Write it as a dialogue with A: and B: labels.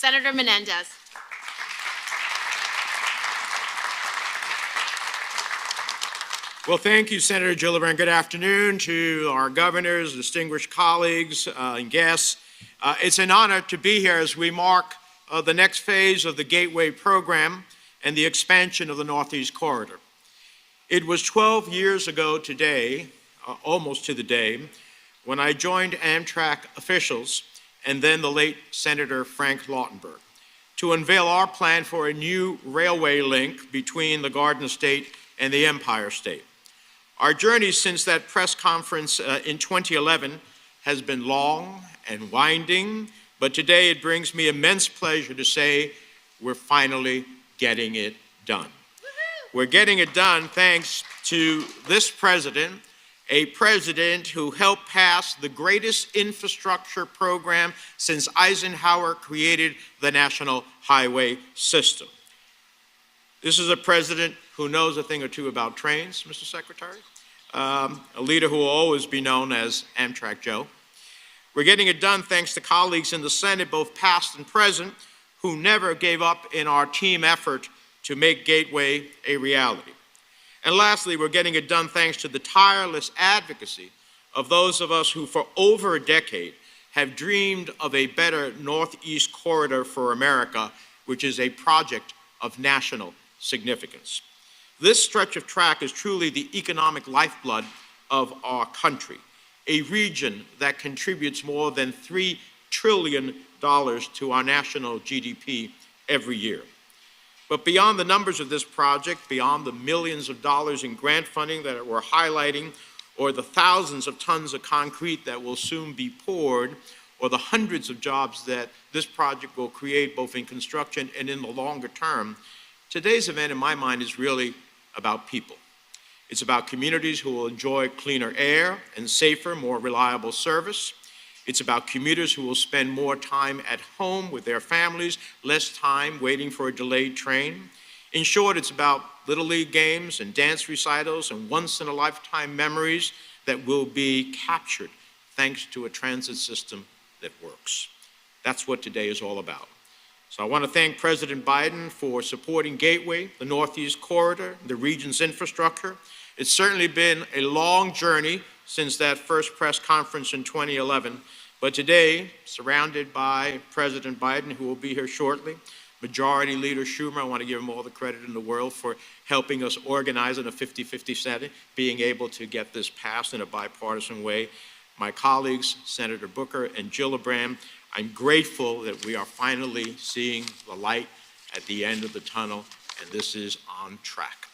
A: Senator Menendez.
B: Well, thank you, Senator Gillibrand. Good afternoon to our governors, distinguished colleagues, and guests. It's an honor to be here as we mark the next phase of the Gateway program and the expansion of the Northeast Corridor. It was 12 years ago today, almost to the day, when I joined Amtrak officials and then the late Senator Frank Lautenberg to unveil our plan for a new railway link between the Garden State and the Empire State. Our journey since that press conference in 2011 has been long and winding, but today it brings me immense pleasure to say we're finally getting it done. We're getting it done thanks to this president, a president who helped pass the greatest infrastructure program since Eisenhower created the National Highway System. This is a president who knows a thing or two about trains, Mr. Secretary, a leader who will always be known as Amtrak Joe. We're getting it done thanks to colleagues in the Senate, both past and present, who never gave up in our team effort to make Gateway a reality. And lastly, we're getting it done thanks to the tireless advocacy of those of us who for over a decade have dreamed of a better Northeast Corridor for America, which is a project of national significance. This stretch of track is truly the economic lifeblood of our country, a region that contributes more than $3 trillion to our national GDP every year. But beyond the numbers of this project, beyond the millions of dollars in grant funding that we're highlighting, or the thousands of tons of concrete that will soon be poured, or the hundreds of jobs that this project will create both in construction and in the longer term, today's event in my mind is really about people. It's about communities who will enjoy cleaner air and safer, more reliable service. It's about commuters who will spend more time at home with their families, less time waiting for a delayed train. In short, it's about Little League games and dance recitals and once-in-a-lifetime memories that will be captured thanks to a transit system that works. That's what today is all about. So I want to thank President Biden for supporting Gateway, the Northeast Corridor, the region's infrastructure. It's certainly been a long journey since that first press conference in 2011, but today, surrounded by President Biden, who will be here shortly, Majority Leader Schumer, I want to give him all the credit in the world for helping us organize in a 50-50 Senate, being able to get this passed in a bipartisan way. My colleagues, Senator Booker and Gillibrand, I'm grateful that we are finally seeing the light at the end of the tunnel, and this is on track.